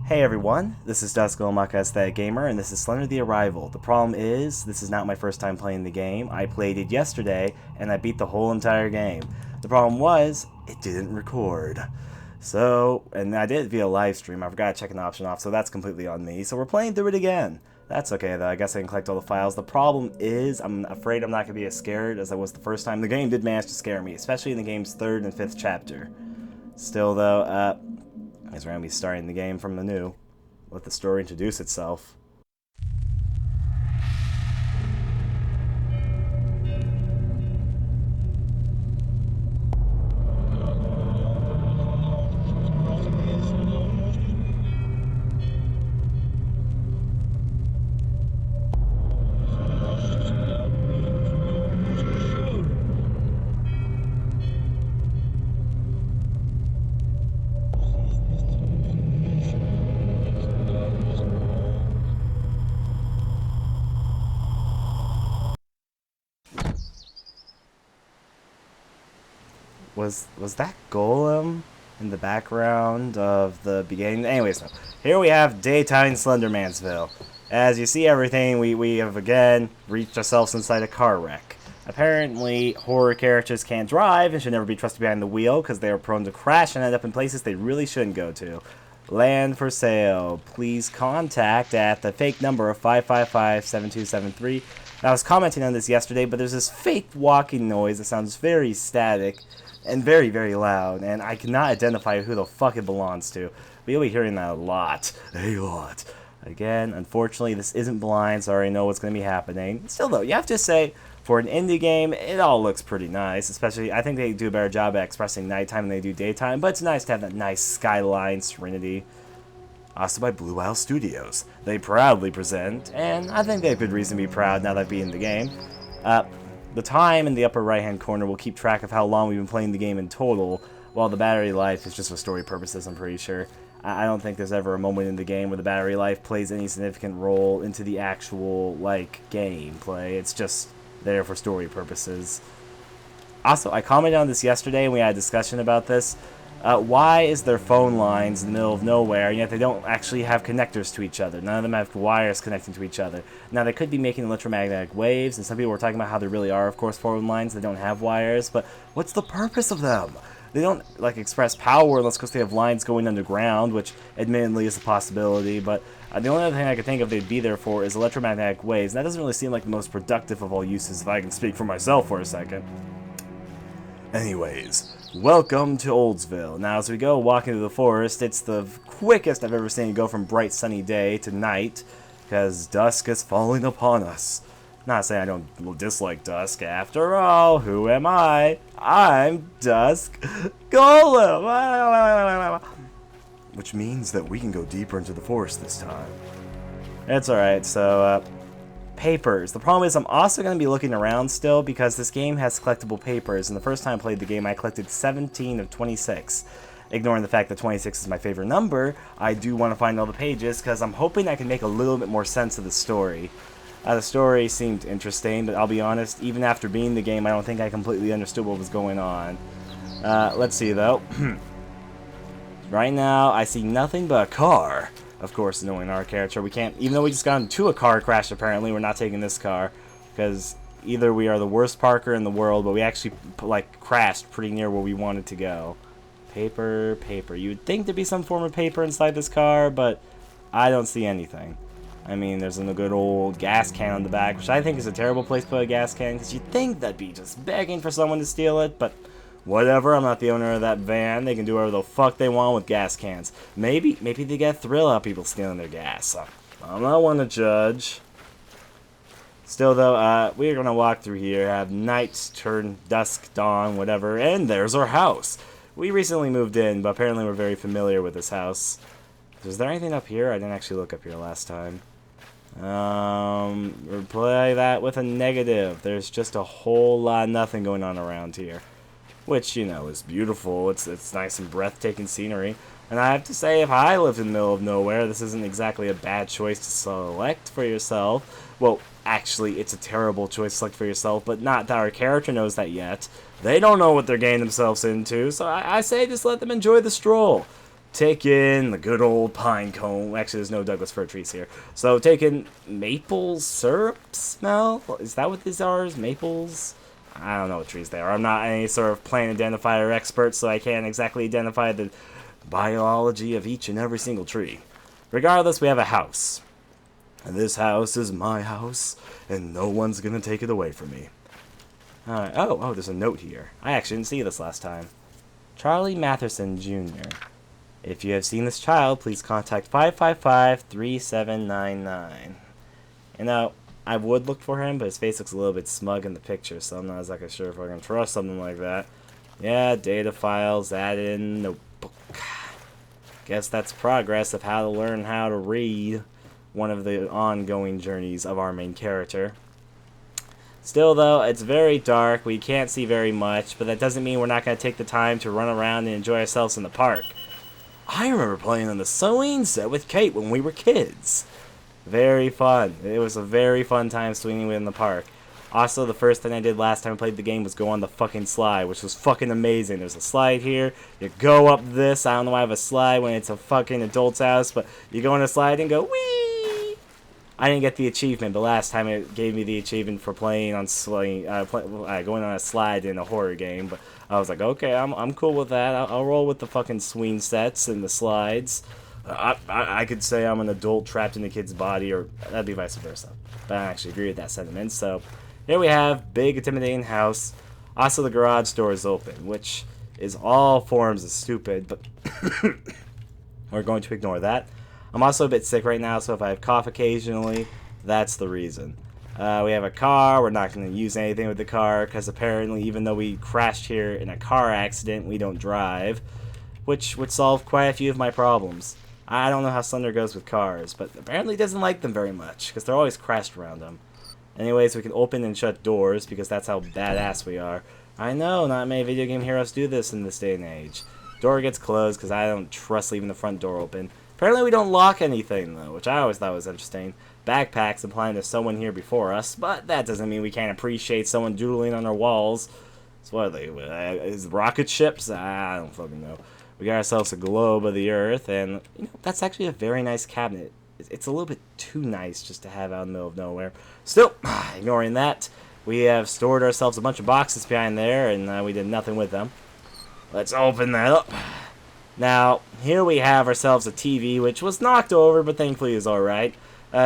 Hey everyone, this is Aesthetic Gamer, and this is Slender the Arrival. The problem is, this is not my first time playing the game. I played it yesterday, and I beat the whole entire game. The problem was, it didn't record. So, and I did it via live stream. I forgot to check an option off, so that's completely on me. So we're playing through it again. That's okay though, I guess I can collect all the files. The problem is, I'm afraid I'm not going to be as scared as I was the first time. The game did manage to scare me, especially in the game's 3rd and 5th chapter. Still though, guess we're going to be starting the game from anew. Let the story introduce itself. Was that Golem in the background of the beginning? Anyways, no. Here we have daytime Slendermansville. As you see everything, we have again reached ourselves inside a car wreck. Apparently, horror characters can't drive and should never be trusted behind the wheel because they are prone to crash and end up in places they really shouldn't go to. Land for sale. Please contact at the fake number of 555-7273. I was commenting on this yesterday, but there's this fake walking noise that sounds very static and very, very loud, and I cannot identify who the fuck it belongs to. But you'll be hearing that a lot. Again, unfortunately, this isn't blind, so I already know what's going to be happening. Still, though, you have to say, for an indie game, it all looks pretty nice. Especially, I think they do a better job at expressing nighttime than they do daytime, but it's nice to have that nice skyline serenity. Also by Blue Owl Studios. They proudly present, and I think they have good reason to be proud now that I've beaten the game. The time in the upper right-hand corner will keep track of how long we've been playing the game in total, while the battery life is just for story purposes, I'm pretty sure. I don't think there's ever a moment in the game where the battery life plays any significant role into the actual, gameplay. It's just there for story purposes. Also, I commented on this yesterday, and we had a discussion about this. Why is there phone lines in the middle of nowhere, and yet they don't actually have connectors to each other? None of them have wires connecting to each other. Now, they could be making electromagnetic waves, and some people were talking about how there really are, of course, phone lines that don't have wires, but what's the purpose of them? They don't, express power unless, of course, they have lines going underground, which, admittedly, is a possibility, but the only other thing I could think of they'd be there for is electromagnetic waves, and that doesn't really seem like the most productive of all uses, if I can speak for myself for a second. Anyways, welcome to Oldsville. Now, as we go walking through the forest, it's the quickest I've ever seen it go from bright sunny day to night, because dusk is falling upon us. Not saying I don't dislike dusk. After all, who am I? I'm Dusk Golem! Which means that we can go deeper into the forest this time. It's alright, so, papers. The problem is I'm also going to be looking around still because this game has collectible papers, and the first time I played the game I collected 17 of 26. Ignoring the fact that 26 is my favorite number, I do want to find all the pages because I'm hoping I can make a little bit more sense of the story. The story seemed interesting, but I'll be honest, even after beating the game, I don't think I completely understood what was going on. Let's see though. Right now, I see nothing but a car. Of course, knowing our character, we can't, even though we just got into a car crash, apparently, we're not taking this car, because either we are the worst parker in the world, but we actually, crashed pretty near where we wanted to go. Paper, paper. You would think there'd be some form of paper inside this car, but I don't see anything. I mean, there's a good old gas can on the back, which I think is a terrible place to put a gas can, because you'd think that'd be just begging for someone to steal it, but whatever, I'm not the owner of that van. They can do whatever the fuck they want with gas cans. Maybe they get a thrill out of people stealing their gas. I'm not one to judge. Still, though, we're going to walk through here, have night turn dusk, dawn, whatever, and there's our house. We recently moved in, but apparently we're very familiar with this house. Is there anything up here? I didn't actually look up here last time. Replay that with a negative. There's just a whole lot of nothing going on around here. Which, you know, is beautiful. It's nice and breathtaking scenery. And I have to say, if I lived in the middle of nowhere, this isn't exactly a bad choice to select for yourself. Well, actually, it's a terrible choice to select for yourself, but not that our character knows that yet. They don't know what they're getting themselves into, so I say just let them enjoy the stroll. taking the good old pine cone. Actually, there's no Douglas fir trees here. So taking maple syrup smell? Is that what these are? Maples? I don't know what trees they are. I'm not any sort of plant identifier expert, so I can't exactly identify the biology of each and every single tree. Regardless, we have a house. And this house is my house, and no one's gonna take it away from me. Alright, oh, there's a note here. I actually didn't see this last time. Charlie Matherson Jr. If you have seen this child, please contact 555-3799. You know, I would look for him, but his face looks a little bit smug in the picture, so I'm not exactly sure if I can trust something like that. Yeah, data files, added in notebook. Guess that's progress of how to learn how to read. One of the ongoing journeys of our main character. Still, though, it's very dark. We can't see very much, but that doesn't mean we're not going to take the time to run around and enjoy ourselves in the park. I remember playing on the sewing set with Kate when we were kids. Very fun. It was a very fun time swinging in the park. Also, the first thing I did last time I played the game was go on the fucking slide, which was fucking amazing. There's a slide here. You go up this. I don't know why I have a slide when it's a fucking adult's house, but you go on a slide and go, whee! I didn't get the achievement, but last time it gave me the achievement for playing on going on a slide in a horror game. But I was like, okay, I'm cool with that. I'll roll with the fucking swing sets and the slides. I could say I'm an adult trapped in a kid's body, or that'd be vice versa. But I actually agree with that sentiment. So here we have big, intimidating house. Also, the garage door is open, which is all forms of stupid, but we're going to ignore that. I'm also a bit sick right now, so if I have cough occasionally, that's the reason. We have a car. We're not going to use anything with the car, because apparently, even though we crashed here in a car accident, we don't drive, which would solve quite a few of my problems. I don't know how Slender goes with cars, but apparently he doesn't like them very much, because they're always crashed around him. Anyways, we can open and shut doors, because that's how badass we are. I know, not many video game heroes do this in this day and age. Door gets closed, because I don't trust leaving the front door open. Apparently we don't lock anything, though, which I always thought was interesting. Backpacks implying there's someone here before us, but that doesn't mean we can't appreciate someone doodling on our walls. So what are they, is rocket ships? I don't fucking know. We got ourselves a globe of the Earth, and you know, that's actually a very nice cabinet. It's a little bit too nice just to have out in the middle of nowhere. Still, ignoring that, we have stored ourselves a bunch of boxes behind there, and we did nothing with them. Let's open that up. Now, here we have ourselves a TV, which was knocked over, but thankfully is alright.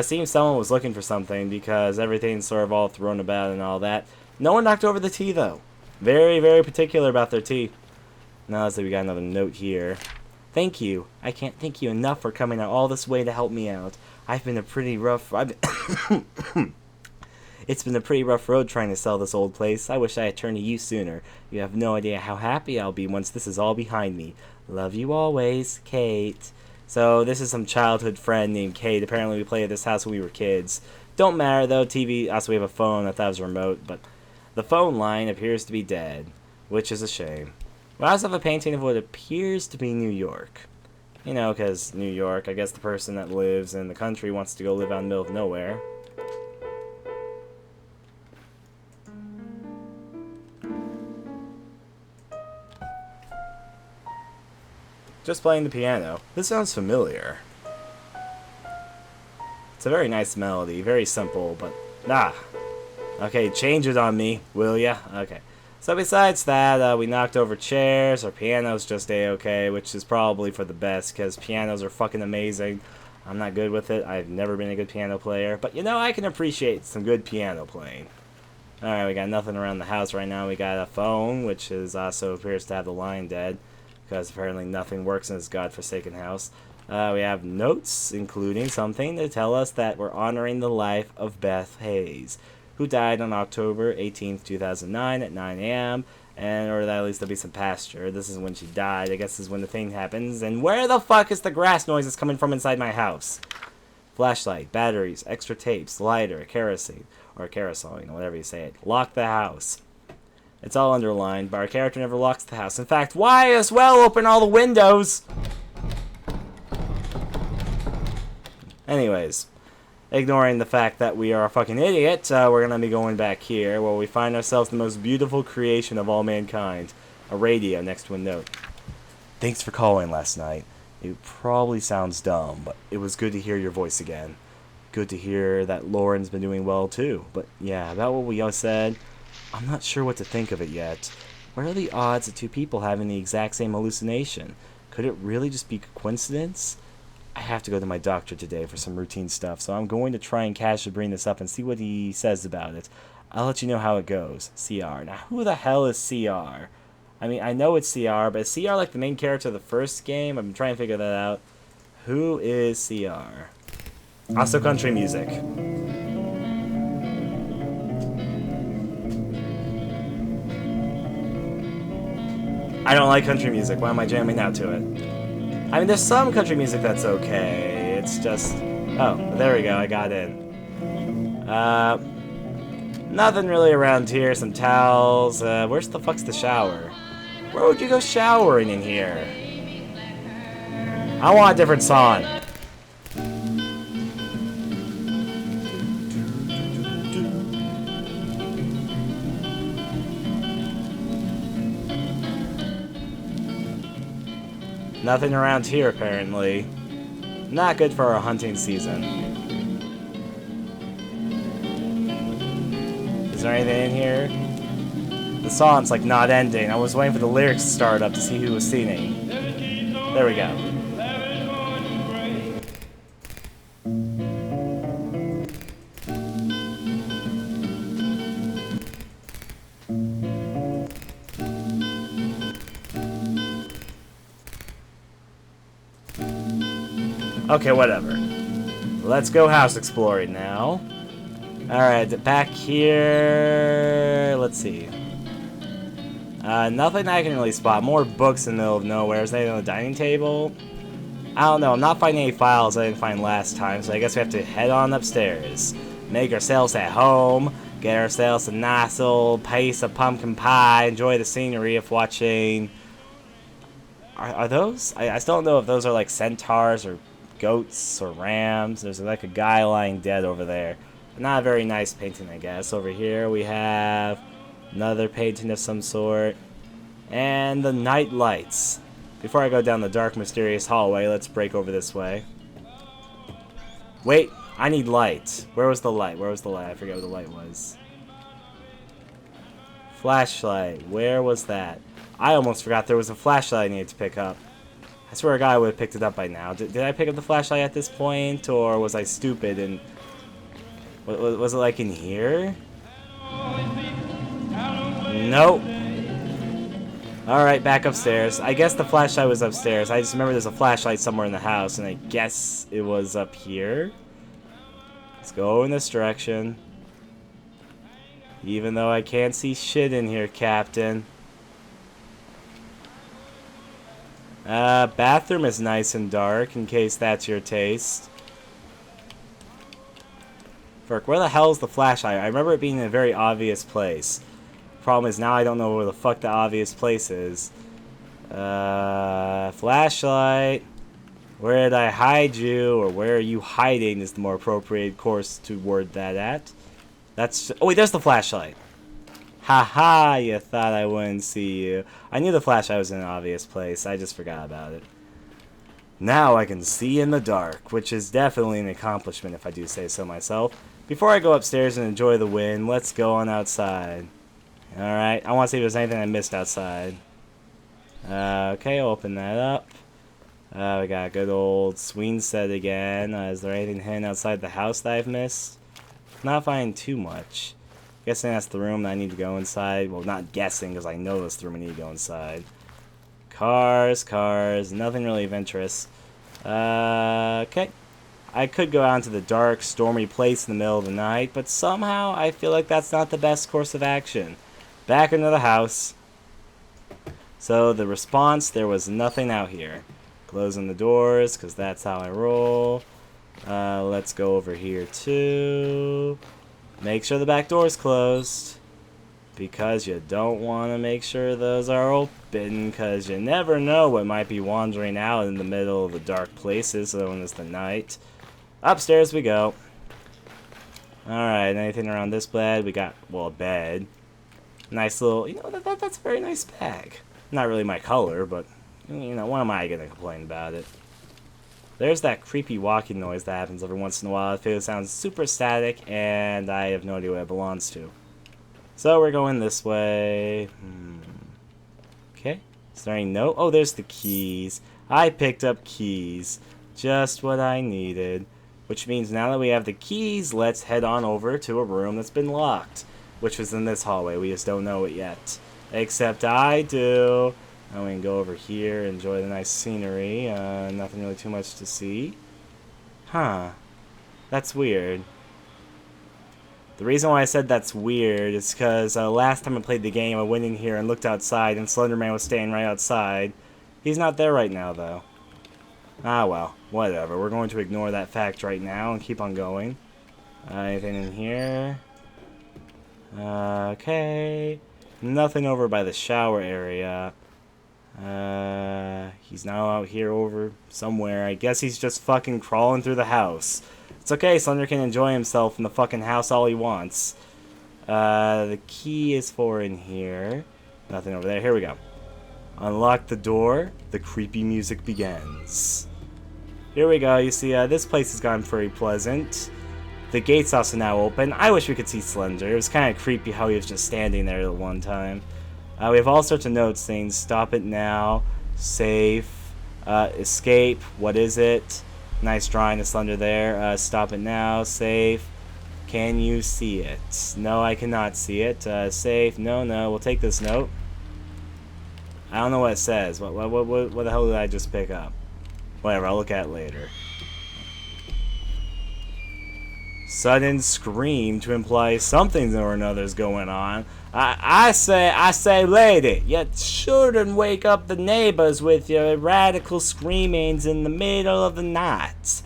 Seems someone was looking for something, because everything's sort of all thrown about and all that. No one knocked over the tea, though. Very, very particular about their tea. Now, let's see, we got another note here. Thank you. I can't thank you enough for coming out all this way to help me out. It's been a pretty rough road trying to sell this old place. I wish I had turned to you sooner. You have no idea how happy I'll be once this is all behind me. Love you always, Kate. So this is some childhood friend named Kate. Apparently we played at this house when we were kids. Don't matter though, TV, also we have a phone. I thought it was remote, but the phone line appears to be dead, which is a shame. We also have a painting of what appears to be New York. You know, because New York, I guess the person that lives in the country wants to go live out in the middle of nowhere. Just playing the piano. This sounds familiar. It's a very nice melody, very simple, but okay, change it on me, will ya? Okay. So besides that, we knocked over chairs. Our piano's just a-okay, which is probably for the best, because pianos are fucking amazing. I'm not good with it. I've never been a good piano player, but you know, I can appreciate some good piano playing. Alright, we got nothing around the house right now. We got a phone, which is also appears to have the line dead, because apparently nothing works in this godforsaken house. We have notes, including something to tell us that we're honoring the life of Beth Hayes, who died on October 18th, 2009 at 9 a.m., or at least there'll be some pasture. This is when she died. I guess this is when the thing happens. And where the fuck is the grass noises coming from inside my house? Flashlight, batteries, extra tapes, lighter, kerosene, or kerosene, whatever you say it. Lock the house. It's all underlined, but our character never locks the house. In fact, why as well open all the windows? Anyways, ignoring the fact that we are a fucking idiot, we're going to be going back here, where we find ourselves the most beautiful creation of all mankind. A radio next to a note. Thanks for calling last night. It probably sounds dumb, but it was good to hear your voice again. Good to hear that Lauren's been doing well too. But yeah, about what we all said, I'm not sure what to think of it yet. What are the odds of two people having the exact same hallucination? Could it really just be a coincidence? I have to go to my doctor today for some routine stuff, so I'm going to try and casually bring this up and see what he says about it. I'll let you know how it goes. CR. Now, who the hell is CR? I mean, I know it's CR, but is CR like the main character of the first game? I'm trying to figure that out. Who is CR? Also country music. I don't like country music. Why am I jamming out to it? I mean, there's some country music that's okay. It's just... Oh, there we go. I got in. Nothing really around here. Some towels. Where's the fuck's the shower? Where would you go showering in here? I want a different song. Nothing around here, apparently. Not good for our hunting season. Is there anything in here? The song's like not ending. I was waiting for the lyrics to start up to see who was singing. There we go. Okay, whatever. Let's go house exploring now. Alright, back here... Let's see. Nothing I can really spot. More books in the middle of nowhere. Is anything on the dining table? I don't know. I'm not finding any files I didn't find last time, so I guess we have to head on upstairs. Make ourselves at home. Get ourselves a nice little piece of pumpkin pie. Enjoy the scenery of watching... Are those? I still don't know if those are like centaurs or goats or rams. There's like a guy lying dead over there. Not a very nice painting, I guess. Over here we have another painting of some sort. And the night lights. Before I go down the dark, mysterious hallway, let's break over this way. Wait, I need light. Where was the light? Where was the light? I forget what the light was. Flashlight. Where was that? I almost forgot there was a flashlight I needed to pick up. I swear a guy would have picked it up by now. Did I pick up the flashlight at this point, or was I stupid and... Was it like in here? Nope. Alright, back upstairs. I guess the flashlight was upstairs. I just remember there's a flashlight somewhere in the house, and I guess it was up here. Let's go in this direction. Even though I can't see shit in here, Captain. Bathroom is nice and dark, in case that's your taste. Frick, where the hell is the flashlight? I remember it being in a very obvious place. Problem is, now I don't know where the fuck the obvious place is. Flashlight. Where did I hide you, or where are you hiding is the more appropriate course to word that at. That's... Oh, wait, there's the flashlight. Haha, you thought I wouldn't see you. I knew the flashlight was in an obvious place. I just forgot about it. Now I can see in the dark, which is definitely an accomplishment if I do say so myself. Before I go upstairs and enjoy the wind, let's go on outside. Alright, I want to see if there's anything I missed outside. Okay, I'll open that up. We got a good old swing set again. Is there anything hidden outside the house that I've missed? Not finding too much. Guessing that's the room that I need to go inside. Well, not guessing, because I know that's the room I need to go inside. Cars, nothing really of interest. Okay. I could go out into the dark, stormy place in the middle of the night, but somehow I feel like that's not the best course of action. Back into the house. So the response, there was nothing out here. Closing the doors, because that's how I roll. Let's go over here too. Make sure the back door's closed, because you don't want to make sure those are open, because you never know what might be wandering out in the middle of the dark places when it's the night. Upstairs we go. Alright, anything around this bed? We got, well, a bed. Nice little, you know, that's a very nice bag. Not really my color, but, you know, what am I going to complain about it? There's that creepy walking noise that happens every once in a while. It sounds super static, and I have no idea what it belongs to. So we're going this way. Okay. Is there any note? Oh, there's the keys. I picked up keys. Just what I needed. Which means now that we have the keys, let's head on over to a room that's been locked. Which was in this hallway. We just don't know it yet. Except I do. Now we can go over here, enjoy the nice scenery. Nothing really too much to see. Huh. That's weird. The reason why I said that's weird is because last time I played the game, I went in here and looked outside, and Slender Man was staying right outside. He's not there right now, though. Ah, well. Whatever. We're going to ignore that fact right now and keep on going. Anything in here? Okay. Nothing over by the shower area. He's now out here over somewhere. I guess he's just fucking crawling through the house. It's okay, Slender can enjoy himself in the fucking house all he wants. The key is for in here. Nothing over there. Here we go. Unlock the door. The creepy music begins. Here we go. You see, this place has gotten very pleasant. The gate's also now open. I wish we could see Slender. It was kind of creepy how he was just standing there at one time. We have all sorts of notes saying, stop it now, safe, escape, what is it? Nice drawing of Slender there. Stop it now, safe. Can you see it? No, I cannot see it. Safe, no, we'll take this note. I don't know what it says. What the hell did I just pick up? Whatever, I'll look at it later. Sudden scream to imply something or another's going on. I say, lady, you shouldn't wake up the neighbors with your radical screamings in the middle of the night.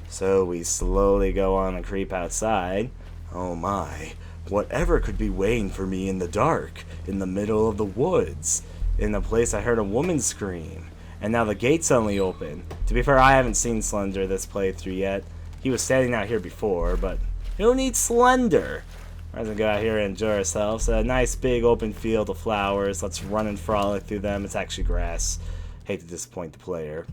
So we slowly go on a creep outside. Oh my, whatever could be waiting for me in the dark, in the middle of the woods, in the place I heard a woman scream. And now the gate's suddenly open. To be fair, I haven't seen Slender this playthrough yet. He was standing out here before, but who needs Slender? We're gonna go out here and enjoy ourselves. A nice big open field of flowers. Let's run and frolic through them. It's actually grass. Hate to disappoint the player.